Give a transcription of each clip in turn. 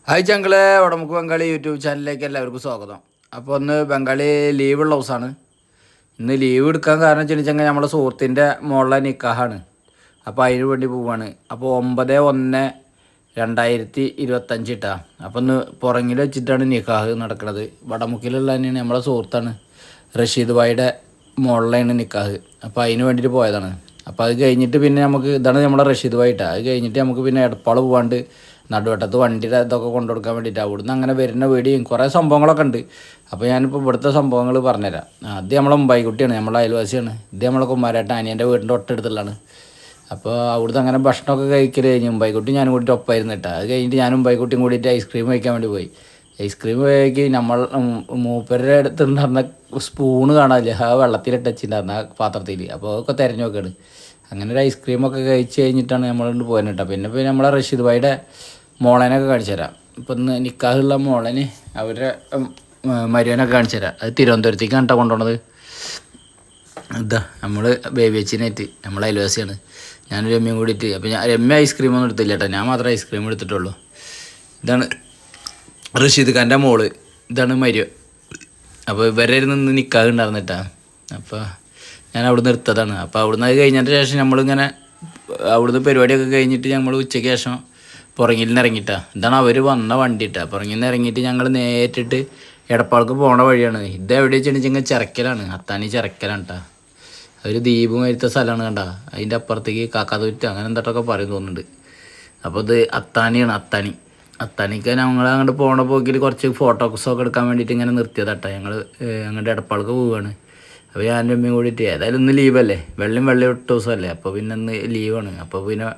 Hi ചങ്കളെ Vadamukku Bengali YouTube ചാനലിലേക്ക് എല്ലാവർക്കും സ്വാഗതം. അപ്പോൾ ഒന്ന് ബംഗാളി ലീവുള്ള ദിവസമാണ്. ഇന്ന് ലീവ് എടുക്കാൻ കാരണം വെച്ചിട്ടുണ്ടെങ്കിൽ നമ്മുടെ സുഹൃത്തിൻ്റെ മോളിലെ നിക്കാഹാണ്. അപ്പോൾ അതിന് വേണ്ടി പോവുകയാണ്. അപ്പോൾ 9/1/2025 ഇട്ടാ. അപ്പോൾ ഒന്ന് പുറങ്ങിൽ വെച്ചിട്ടാണ് നിക്കാഹ് നടക്കുന്നത്. വടമുക്കിലുള്ള തന്നെയാണ് നമ്മളെ സുഹൃത്താണ്, റഷീദ് ഭായിയുടെ മോളിലാണ് നിക്കാഹ്. അപ്പോൾ അതിന് വേണ്ടിയിട്ട് പോയതാണ്. അപ്പോൾ അത് കഴിഞ്ഞിട്ട് പിന്നെ നമുക്ക് ഇതാണ് നമ്മളെ റഷീദ് ഭായിട്ടാ. അത് കഴിഞ്ഞിട്ട് നമുക്ക് പിന്നെ എടപ്പാൾ പോകാണ്ട് നടുവട്ടത്ത് വണ്ടിയുടെ ഇതൊക്കെ കൊണ്ടുകൊടുക്കാൻ വേണ്ടിയിട്ട് അവിടുന്ന് അങ്ങനെ വരുന്ന വീടിയും കുറേ സംഭവങ്ങളൊക്കെ ഉണ്ട്. അപ്പോൾ ഞാനിപ്പോൾ ഇവിടുത്തെ സംഭവങ്ങൾ പറഞ്ഞുതരാം. അത് നമ്മളെ മുംബൈക്കുട്ടിയാണ്, നമ്മളെ അയൽവാസിയാണ്. ഇത് നമ്മളെ കുമാരേട്ടൻ അനിയൻ്റെ വീടിൻ്റെ തൊട്ടടുത്തുള്ളതാണ്. അപ്പോൾ അവിടുന്ന് അങ്ങനെ ഭക്ഷണമൊക്കെ കഴിക്കൽ കഴിഞ്ഞ് മുംബൈക്കുട്ടി ഞാനും കൂടിയിട്ട് ഒപ്പമായിരുന്നു കേട്ടോ. അത് കഴിഞ്ഞിട്ട് ഞാനും മുംബൈക്കുട്ടിയും കൂടിയിട്ട് ഐസ്ക്രീം കഴിക്കാൻ വേണ്ടി പോയി. ഐസ്ക്രീം കഴിക്കി നമ്മൾ മൂപ്പരുടെ അടുത്തുണ്ടായിരുന്ന സ്പൂണ് കാണാനില്ല, ആ വെള്ളത്തിൽ ടച്ചിട്ടുണ്ടായിരുന്ന ആ പാത്രത്തിൽ. അപ്പോൾ അതൊക്കെ തിരഞ്ഞു നോക്കുകയാണ്. അങ്ങനെ ഒരു ഐസ്ക്രീമൊക്കെ കഴിച്ച് കഴിഞ്ഞിട്ടാണ് നമ്മളുകൊണ്ട് പോയത് കേട്ടോ. പിന്നെ നമ്മളെ റഷീദ് ഭായിയുടെ മോളേനൊക്കെ കാണിച്ചു തരാം. ഇപ്പം ഇന്ന് നിക്കാഹുള്ള മോളന് അവരുടെ മരുവനൊക്കെ കാണിച്ചു തരാം. അത് തിരുവനന്തപുരത്തേക്കാണ് കേട്ടോ കൊണ്ടുപോണത്. ഇതാ നമ്മൾ ബേബി വെച്ചിനായിട്ട് നമ്മളെ അയൽവാസിയാണ്. ഞാനൊരു രമ്യയും കൂടിയിട്ട്. അപ്പോൾ രമ്യ ഐസ്ക്രീമൊന്നും എടുത്തില്ല കേട്ടോ, ഞാൻ മാത്രമേ ഐസ്ക്രീം എടുത്തിട്ടുള്ളൂ. ഇതാണ് റഷീദ് ഖാൻ്റെ മോള്, ഇതാണ് മരുവ. അപ്പോൾ ഇവരെ നിന്ന് നിക്കാഹ് ഉണ്ടായിരുന്നിട്ടാ. അപ്പോൾ ഞാൻ അവിടുന്ന് എടുത്തതാണ്. അപ്പോൾ അവിടുന്ന് അത് കഴിഞ്ഞതിന് ശേഷം നമ്മളിങ്ങനെ അവിടുന്ന് പരിപാടിയൊക്കെ കഴിഞ്ഞിട്ട് നമ്മൾ ഉച്ചയ്ക്ക് ശേഷം പുറങ്ങിൽ നിന്ന് ഇറങ്ങിയിട്ടാ. ഇതാണ് അവർ വന്ന വണ്ടി ഇട്ടാ. പുറങ്ങിൽ നിന്ന് ഇറങ്ങിയിട്ട് ഞങ്ങൾ നേരിട്ടിട്ട് എടപ്പാൾക്ക് പോണ വഴിയാണ്. ഇത് എവിടെ വെച്ചിട്ടുണ്ടെങ്കിൽ ചിറക്കലാണ്, അത്താണി ചിറക്കലാണ് കേട്ടോ. ഒരു ദ്വീപ് മരുത്ത സ്ഥലമാണ് കണ്ട. അതിൻ്റെ അപ്പുറത്തേക്ക് കാക്കാതുറ്റ് അങ്ങനെ എന്തൊക്കെ പറയും തോന്നുന്നുണ്ട്. അപ്പോൾ ഇത് അത്താണിയാണ്, അത്താണിക്ക് ഞങ്ങൾ അങ്ങോട്ട് പോണ പോക്കിൽ കുറച്ച് ഫോട്ടോസൊക്കെ എടുക്കാൻ വേണ്ടിയിട്ട് ഇങ്ങനെ നിർത്തിയതാട്ടോ. ഞങ്ങൾ അങ്ങോട്ട് എടപ്പാൾക്ക് പോവുകയാണ്. അപ്പോൾ ഞാൻ അമ്മയും കൂടിയിട്ട് ഏതായാലും ഇന്ന് ലീവല്ലേ, വെള്ളം ഇട്ട ദിവസമല്ലേ. അപ്പോൾ പിന്നെ ഇന്ന് ലീവാണ്. അപ്പോൾ പിന്നെ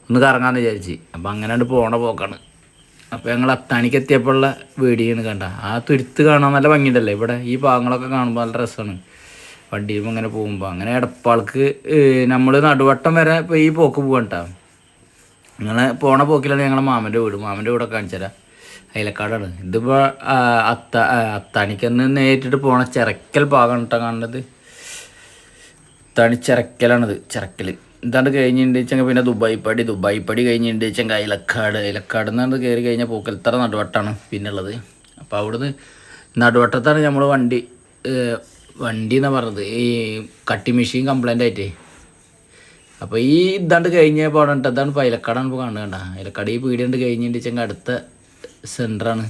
ഒന്ന് കറങ്ങാമെന്ന് വിചാരിച്ച്. അപ്പോൾ അങ്ങനെ പോണ പോക്കാണ്. അപ്പോൾ ഞങ്ങൾ അത്താണിക്ക് എത്തിയപ്പോഴുള്ള വീഡിയോയാണ് കണ്ട. ആ തുരുത്ത് കാണാൻ നല്ല ഭംഗിയുണ്ടല്ലേ. ഇവിടെ ഈ ഭാഗങ്ങളൊക്കെ കാണുമ്പോൾ നല്ല രസമാണ് വണ്ടിയിൽ അങ്ങനെ പോകുമ്പോൾ. അങ്ങനെ എടപ്പാൾക്ക് നമ്മൾ നടുവട്ടം വരെ ഇപ്പോൾ ഈ പോക്ക് പോകാൻ കേട്ടോ. അങ്ങനെ പോണ പോക്കിലാണ് ഞങ്ങളെ മാമൻ്റെ വീടൊക്കെ കാണിച്ചു തരാം. അയലക്കാടാണ്. ഇതിപ്പോൾ അത്താണിക്കെന്ന് നേരിട്ട് പോണ ചിറക്കൽ ഭാഗമാണ് കേട്ടോ കാണുന്നത്. ചിറക്കലാണിത്, ചിറക്കൽ. ഇതാണ്ട് കഴിഞ്ഞിട്ടുണ്ട് വെച്ചെങ്കിൽ പിന്നെ ദുബായ് പടി കഴിഞ്ഞിട്ടുണ്ട് വെച്ചെങ്കിൽ അയലക്കാട് നിന്നാണ്ട് കയറി കഴിഞ്ഞാൽ പൂക്കൽത്തറ നടുവട്ടാണ് പിന്നെ ഉള്ളത്. അപ്പോൾ അവിടുന്ന് നടുവട്ടത്താണ് നമ്മൾ വണ്ടി എന്നാണ് പറഞ്ഞത്, ഈ കട്ടി മെഷീൻ കംപ്ലൈൻ്റ് ആയിട്ടേ. അപ്പോൾ ഈ ഇതാണ്ട് കഴിഞ്ഞ പോകണം. ഇതാണ് ഇപ്പോൾ അയലക്കാടാണ് ഇപ്പോൾ കാണുക. അയലക്കാട് ഈ പീടിയുണ്ട് കഴിഞ്ഞിട്ട് വെച്ചെങ്കിൽ അടുത്ത സെൻറ്ററാണ്.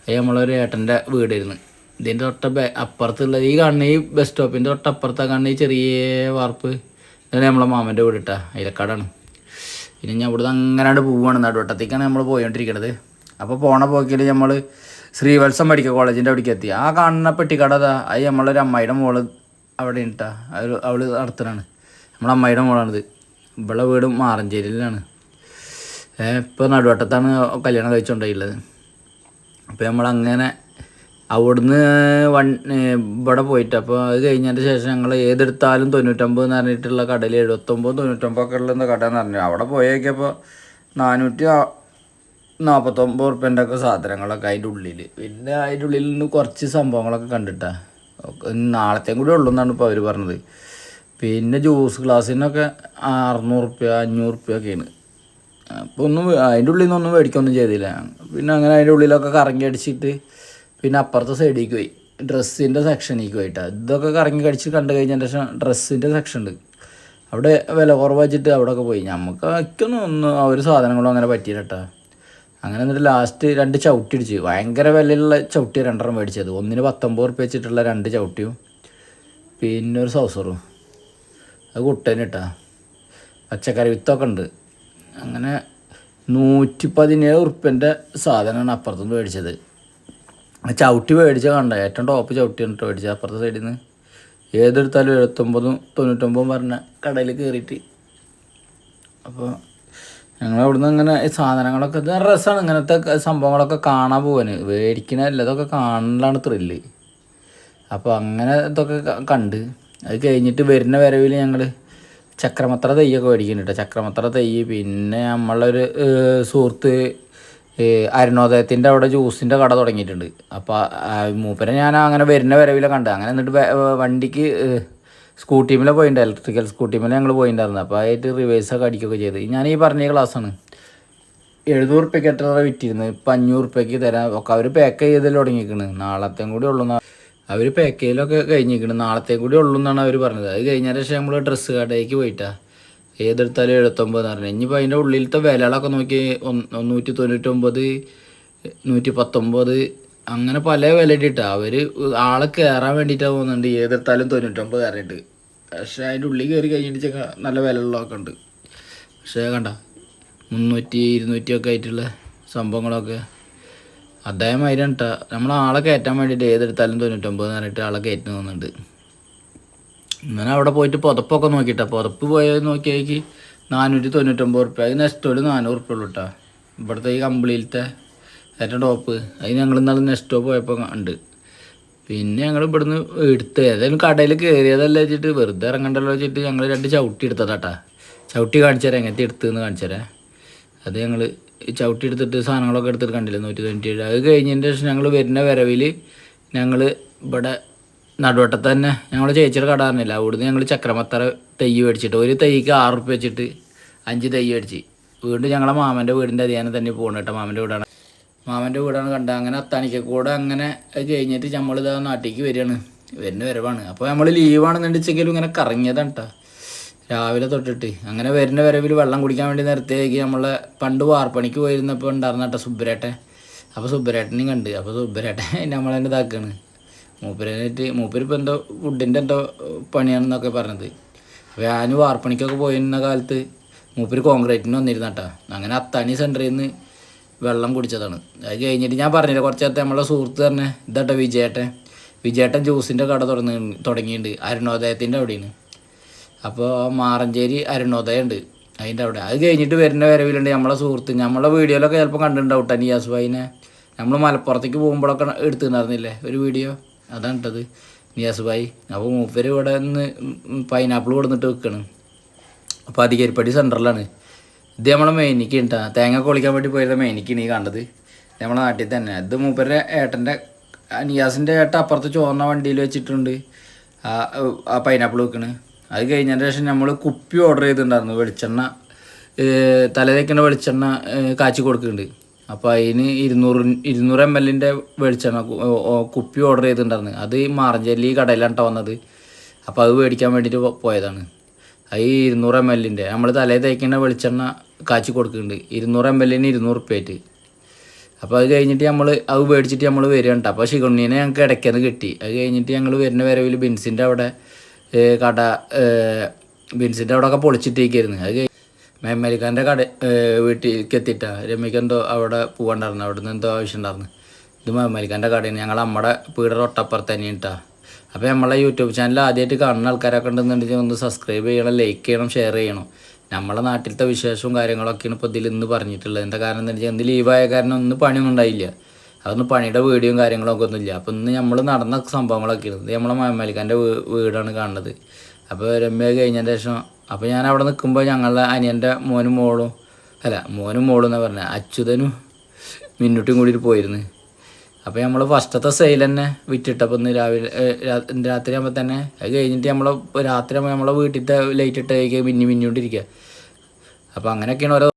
അത് നമ്മളൊരു ഏട്ടൻ്റെ വീടായിരുന്നു. ഇതിൻ്റെ അപ്പുറത്തുള്ളത് ഈ കാണുന്ന ഈ ബസ് സ്റ്റോപ്പിൻ്റെ തൊട്ടപ്പുറത്താണ് കാണുന്ന ഈ ചെറിയ വാർപ്പ്. ഇതാണ് നമ്മളെ മാമൻ്റെ വീട് കേട്ടോ, അയലക്കാടാണ്. പിന്നെ ഞാൻ ഇവിടുന്ന് അങ്ങനെയാണ് പോവുകയാണ്, നടുവട്ടത്തേക്കാണ് നമ്മൾ പോയിക്കൊണ്ടിരിക്കുന്നത്. അപ്പോൾ പോണ പോക്കിൽ നമ്മൾ ശ്രീവത്സം മെഡിക്കൽ കോളേജിൻ്റെ അവിടേക്ക് എത്തി. ആ കാണുന്ന പെട്ടിക്കട അത് നമ്മളൊരു അമ്മായിയുടെ മോള് അവിടെ ഉണ്ടാ, അവൾ നടത്തണാണ്. നമ്മളെ അമ്മായിയുടെ മോളാണിത്. ഇവിടെ വീട് മാറഞ്ചേരിയിലാണ്. ഇപ്പോൾ നടുവട്ടത്താണ് കല്യാണം കഴിച്ചുകൊണ്ടുള്ളത്. അപ്പോൾ നമ്മളങ്ങനെ അവിടുന്ന് ഇവിടെ പോയിട്ട് അപ്പോൾ അത് കഴിഞ്ഞതിൻ്റെ ശേഷം ഞങ്ങൾ ഏതെടുത്താലും 99 എന്ന് പറഞ്ഞിട്ടുള്ള കടയിൽ 79-99 ഒക്കെ ഉള്ള കട എന്ന് പറഞ്ഞു. അവിടെ പോയേക്കപ്പോൾ 449 ഉറുപ്പ്യൻ്റെ ഒക്കെ സാധനങ്ങളൊക്കെ അതിൻ്റെ ഉള്ളിൽ. പിന്നെ അതിൻ്റെ ഉള്ളിൽ നിന്ന് കുറച്ച് സംഭവങ്ങളൊക്കെ കണ്ടിട്ടാ. നാളത്തെയും കൂടി ഉള്ളൂ എന്നാണ് ഇപ്പോൾ അവർ പറഞ്ഞത്. പിന്നെ ജ്യൂസ് ഗ്ലാസ്സിനൊക്കെ 600 ഉറുപ്പ്യ 500 ഉറുപ്പ്യ ഒക്കെയാണ്. അപ്പോൾ അതിൻ്റെ ഉള്ളിൽ നിന്നൊന്നും മേടിക്കൊന്നും ചെയ്തില്ല. പിന്നെ അങ്ങനെ അതിൻ്റെ ഉള്ളിലൊക്കെ കറങ്ങി അടിച്ചിട്ട് പിന്നെ അപ്പുറത്തെ സൈഡിലേക്ക് പോയി, ഡ്രസ്സിൻ്റെ സെക്ഷനിലേക്ക് പോയിട്ടാ. ഇതൊക്കെ കറങ്ങി കടിച്ച് കണ്ടു കഴിഞ്ഞതിൻ്റെ ശേഷം ഡ്രസ്സിൻ്റെ സെക്ഷൻ ഉണ്ട്, അവിടെ വില കുറവ് വെച്ചിട്ട് അവിടെയൊക്കെ പോയി. നമുക്ക് ഒന്നും ആ ഒരു സാധനങ്ങളും അങ്ങനെ പറ്റിയില്ല കേട്ടോ. അങ്ങനെ എന്നിട്ട് ലാസ്റ്റ് 2 ചവിട്ടി അടിച്ച്, ഭയങ്കര വിലയുള്ള ചവിട്ടി 2 മേടിച്ചത്. ഒന്നിന് 19 ഉറുപ്പ്യ വെച്ചിട്ടുള്ള 2 ചവിട്ടിയും പിന്നെ ഒരു സൗസറും. അത് കുട്ടേന് കേട്ടോ. പച്ചക്കറി വിത്തൊക്കെ ഉണ്ട്. അങ്ങനെ 117 ഉറുപ്പ്യൻ്റെ സാധനമാണ് അപ്പുറത്തുനിന്ന് മേടിച്ചത്. ചവിട്ടി മേടിച്ച കണ്ട ഏറ്റവും ടോപ്പ് ചവിട്ടി കണ്ടിട്ട് മേടിച്ചത് അപ്പുറത്തെ സൈഡിൽ നിന്ന്. ഏതെടുത്താലും 79-99 പറഞ്ഞ കടയിൽ കയറിയിട്ട്. അപ്പോൾ ഞങ്ങൾ അവിടുന്ന് അങ്ങനെ സാധനങ്ങളൊക്കെ ഇത് രസമാണ്. ഇങ്ങനത്തെ സംഭവങ്ങളൊക്കെ കാണാൻ പോകാൻ, മേടിക്കണല്ല ഇതൊക്കെ കാണലാണ് ത്രില്ല്. അപ്പോൾ അങ്ങനെ ഇതൊക്കെ കണ്ട് അത് കഴിഞ്ഞിട്ട് വരുന്ന വരവിൽ ഞങ്ങൾ ചക്രമത്ര തെയ്യൊക്കെ മേടിക്കുന്നുണ്ട്. ചക്രമത്ര തെയ്യ്. പിന്നെ നമ്മളൊരു സുഹൃത്ത് അരുണോദയത്തിൻ്റെ അവിടെ ജ്യൂസിൻ്റെ കട തുടങ്ങിയിട്ടുണ്ട്. അപ്പോൾ മൂപ്പരെ ഞാൻ അങ്ങനെ വരുന്ന വരവിലെ കണ്ട്. അങ്ങനെ എന്നിട്ട് വണ്ടിക്ക് സ്കൂട്ടിമേലെ പോയിട്ടുണ്ട്, ഇലക്ട്രിക്കൽ സ്കൂട്ടിമേലെ ഞങ്ങൾ പോയിട്ടുണ്ടായിരുന്നു. അപ്പോൾ ആയിട്ട് റിവേഴ്സൊക്കെ അടിക്കുകയൊക്കെ ചെയ്ത്. ഞാൻ ഈ പറഞ്ഞ ക്ലാസ്സാണ്. 700 എത്ര വിറ്റിരുന്നത്, ഇപ്പം 500 തരാം ഒക്കെ അവർ പാക്ക് ചെയ്തല്ലോ തുടങ്ങിയിരിക്കണ്. നാളത്തെയും കൂടി ഉള്ളൂ അവർ പാക്ക് ചെയ്യലൊക്കെ കഴിഞ്ഞിരിക്കണം, നാളത്തെയും കൂടി ഉള്ളൂ എന്നാണ് അവർ പറഞ്ഞത്. അത് കഴിഞ്ഞതിന് ശേഷം നമ്മൾ ഡ്രസ്സ് കടയിലേക്ക് പോയിട്ടാ ഏതെടുത്താലും 79 പറഞ്ഞു. ഇനിയിപ്പോൾ അതിൻ്റെ ഉള്ളിലത്തെ വിലകളൊക്കെ നോക്കി 199, 119 അങ്ങനെ പല വില ഇട്ടിട്ടാ അവർ ആളെ കയറാൻ വേണ്ടിയിട്ടാണ് പോകുന്നുണ്ട്. ഏതെടുത്താലും 99 കയറിയിട്ട്. പക്ഷേ അതിൻ്റെ ഉള്ളിൽ കയറി കഴിഞ്ഞിട്ട് നല്ല വിലയുള്ളതൊക്കെ ഉണ്ട്. പക്ഷേ കണ്ട 300, 200 ഒക്കെ ആയിട്ടുള്ള സംഭവങ്ങളൊക്കെ അതേമാതിരിയാണ് കേട്ടോ. നമ്മളാളെ കയറ്റാൻ വേണ്ടിയിട്ട് ഏതെടുത്താലും 99 പറഞ്ഞിട്ട് ആളെ കയറ്റി പോകുന്നുണ്ട്. ഇങ്ങനെ അവിടെ പോയിട്ട് പുതപ്പൊക്കെ നോക്കിയിട്ടാ. പുതപ്പ് പോയത് നോക്കിയേക്ക് 499 അത് നെസ്റ്റോയിൽ 400 ഉള്ളൂ കേട്ടോ. ഇവിടുത്തെ ഈ കമ്പിളിയിലത്തെ ഏറ്റവും ടോപ്പ് അത് ഞങ്ങൾ ഇന്നാൾ നെസ്റ്റോ പോയപ്പോൾ ഉണ്ട്. പിന്നെ ഞങ്ങൾ ഇവിടുന്ന് എടുത്ത് ഏതായാലും കടയിൽ കയറിയതല്ല വെച്ചിട്ട് വെറുതെ ഇറങ്ങണ്ടല്ലോ വെച്ചിട്ട് ഞങ്ങൾ 2 ചവിട്ടി എടുത്തതാട്ടാ. ചവിട്ടി കാണിച്ചു തരാം, എങ്ങനത്തെ എടുത്തെന്ന് കാണിച്ചു തരാം. അത് ഞങ്ങൾ ചവിട്ടി എടുത്തിട്ട് സാധനങ്ങളൊക്കെ എടുത്തിട്ട് കണ്ടില്ല 197. അത് കഴിഞ്ഞതിൻ്റെ ശേഷം ഞങ്ങൾ വരുന്ന വരവിൽ ഞങ്ങൾ ഇവിടെ നടുവട്ടത്ത് തന്നെ ഞങ്ങൾ ചേച്ചിയുടെ കട പറഞ്ഞില്ല, അവിടുന്ന് ഞങ്ങൾ ചക്രമത്തറ തൈ മേടിച്ചിട്ട് ഒരു തൈക്ക് 6 റുപ്യ വെച്ചിട്ട് 5 തൈ മേടിച്ച് വീണ്ടും ഞങ്ങളെ മാമൻ്റെ വീടിൻ്റെ അധികാരം തന്നെ പോകണം കേട്ടോ. മാമൻ്റെ വീടാണ് കണ്ട. അങ്ങനെ അത്താണിക്കൂടെ അങ്ങനെ കഴിഞ്ഞിട്ട് നമ്മളിതാ നാട്ടിലേക്ക് വരികയാണ്, വരുന്ന വരവാണ്. അപ്പോൾ നമ്മൾ ലീവാണെന്നുണ്ടെങ്കിലും ഇങ്ങനെ കറങ്ങിയതാണ് കേട്ടോ രാവിലെ തൊട്ടിട്ട്. അങ്ങനെ വരുന്ന വരവിൽ വെള്ളം കുടിക്കാൻ വേണ്ടി നിർത്തിയേക്ക് നമ്മളെ പണ്ട് വാർപ്പണിക്ക് പോയിരുന്നപ്പോൾ ഉണ്ടായിരുന്ന കേട്ടോ സുബ്ബരേട്ടൻ. അപ്പോൾ സുബ്ബരേട്ടനെയും കണ്ട്. അപ്പോൾ സുബ്ബരേട്ടൻ നമ്മളെന്നെ ഇതാക്കാണ്. മൂപ്പരിപ്പോൾ എന്തോ ഫുഡിൻ്റെ എന്തോ പണിയാണെന്നൊക്കെ പറഞ്ഞത്. അപ്പോൾ ഞാൻ വാർപ്പണിക്കൊക്കെ പോയിരുന്ന കാലത്ത് മൂപ്പര് കോൺക്രീറ്റിന് വന്നിരുന്ന കേട്ടോ. അങ്ങനെ അത്താണി സെൻറ്ററിൽ നിന്ന് വെള്ളം കുടിച്ചതാണ്. അത് കഴിഞ്ഞിട്ട് ഞാൻ പറഞ്ഞില്ല കുറച്ച് നേരത്തെ നമ്മളെ സുഹൃത്ത് തന്നെ ഇതാട്ടോ വിജയേട്ടൻ ജ്യൂസിൻ്റെ കട തുടങ്ങിയിട്ടുണ്ട് അരുണോദയത്തിൻ്റെ അവിടെയാണ്. അപ്പോൾ മാറഞ്ചേരി അരുണോദയം ഉണ്ട് അതിൻ്റെ അവിടെ. അത് കഴിഞ്ഞിട്ട് വരുന്ന വരവിലുണ്ട് നമ്മളെ സുഹൃത്ത്, നമ്മളെ വീഡിയോയിലൊക്കെ ചിലപ്പോൾ കണ്ടിട്ടുണ്ടാവും കേട്ടോ നിയാസ് ഭായിനെ. നമ്മൾ മലപ്പുറത്തേക്ക് പോകുമ്പോഴൊക്കെ എടുത്തിട്ടുണ്ടായിരുന്നില്ലേ ഒരു വീഡിയോ, അതാണ് ഇട്ടത് നിയാസ് ഭായി. അപ്പോൾ മൂപ്പര് ഇവിടെ നിന്ന് പൈനാപ്പിൾ കൊടുത്തിട്ട് വെക്കണം. അപ്പോൾ അധികരിപ്പടി സെൻറ്ററിലാണ്. ഇത് നമ്മളെ മേനിക്ക് ഉണ്ടാ തേങ്ങ കൊളിക്കാൻ വേണ്ടി പോയിരുന്ന മേനിക്കാണ് ഈ കണ്ടത്, നമ്മളെ നാട്ടിൽ തന്നെ. ഇത് മൂപ്പരുടെ ഏട്ടൻ്റെ നിയാസിൻ്റെ ഏട്ടൻ അപ്പുറത്ത് ചോർന്ന വണ്ടിയിൽ വെച്ചിട്ടുണ്ട് ആ പൈനാപ്പിൾ വെക്കണ്. അത് കഴിഞ്ഞതിന് ശേഷം നമ്മൾ കുപ്പി ഓർഡർ ചെയ്തിട്ടുണ്ടായിരുന്നു, വെളിച്ചെണ്ണ തലേതേക്കുന്ന വെളിച്ചെണ്ണ കാച്ചി കൊടുക്കുന്നുണ്ട്. അപ്പോൾ അതിന് 200 ml വെളിച്ചെണ്ണ കുപ്പി ഓർഡർ ചെയ്തിട്ടുണ്ടായിരുന്നു. അത് മാറഞ്ചേരി കടയിലാണ് കേട്ടോ വന്നത്. അപ്പോൾ അത് മേടിക്കാൻ വേണ്ടിയിട്ട് പോയതാണ്. അത് 200 ml നമ്മൾ തലേ തേക്കുന്ന വെളിച്ചെണ്ണ കാച്ചി കൊടുക്കുന്നുണ്ട്. 200 ml 200 റുപ്യ ആയിട്ട്. അപ്പോൾ അത് കഴിഞ്ഞിട്ട് നമ്മൾ അത് മേടിച്ചിട്ട് നമ്മൾ വരികയാണ്. അപ്പോൾ ഷിഗുണ്ണീനെ ഞങ്ങൾക്ക് ഇടയ്ക്കത് കിട്ടി. അത് കഴിഞ്ഞിട്ട് ഞങ്ങൾ വരുന്ന വരവിൽ ബിൻസിൻ്റെ അവിടെ കട ബിൻസിൻ്റെ അവിടെയൊക്കെ പൊളിച്ചിട്ടേക്കായിരുന്നു. അത് മേമലിക്കാൻ്റെ വീട്ടിലേക്ക് എത്തിയിട്ടാ രമ്യക്ക് എന്തോ അവിടെ പോകണ്ടായിരുന്നു, അവിടെ നിന്ന് എന്തോ ആവശ്യം ഉണ്ടായിരുന്നു. ഇത് മേമലിക്കാൻ്റെ കടയാണ്, ഞങ്ങൾ നമ്മുടെ വീടിൻ്റെ തൊട്ടപ്പുറത്ത് തന്നെയാണ് കേട്ടോ. അപ്പോൾ നമ്മളെ യൂട്യൂബ് ചാനൽ ആദ്യമായിട്ട് കാണുന്ന ആൾക്കാരൊക്കെ ഉണ്ടെന്നുണ്ടെങ്കിൽ ഒന്ന് സബ്സ്ക്രൈബ് ചെയ്യണം, ലൈക്ക് ചെയ്യണം, ഷെയർ ചെയ്യണം. നമ്മളെ നാട്ടിലത്തെ വിശേഷവും കാര്യങ്ങളൊക്കെയാണ് ഇപ്പോൾ ഇതിൽ ഇന്ന് പറഞ്ഞിട്ടുള്ളത്. എന്താ കാരണം എന്താ വെച്ചാൽ ഇന്ന് ലീവായ കാരണം ഒന്നും പണിയൊന്നും ഉണ്ടായില്ല, അതൊന്നും പണിയുടെ വീഡിയോയും കാര്യങ്ങളൊക്കെ ഒന്നുമില്ല. അപ്പോൾ ഇന്ന് നമ്മൾ നടന്ന സംഭവങ്ങളൊക്കെയാണ്. ഇത് നമ്മളെ മേമലിക്കാൻ്റെ വീടാണ് കാണുന്നത്. അപ്പോൾ രമ്യ കഴിഞ്ഞതിന് ശേഷം അപ്പോൾ ഞാൻ അവിടെ നിൽക്കുമ്പോൾ ഞങ്ങളുടെ അനിയൻ്റെ മോനും മോളും എന്നാണ് പറഞ്ഞത്, അച്യുതനും മിന്നുട്ടിയും കൂടി പോയിരുന്നു. അപ്പോൾ നമ്മൾ ഫസ്റ്റത്തെ സെയിൽ തന്നെ വിറ്റിട്ടപ്പോൾ ഇന്ന് രാത്രി ആകുമ്പോൾ തന്നെ അത് കഴിഞ്ഞിട്ട് രാത്രി ആകുമ്പോൾ നമ്മളെ വീട്ടിലത്തെ ലൈറ്റ് ഇട്ട് മിന്നിക്കൊണ്ടിരിക്കുക. അപ്പോൾ അങ്ങനെയൊക്കെയാണ് ഓരോ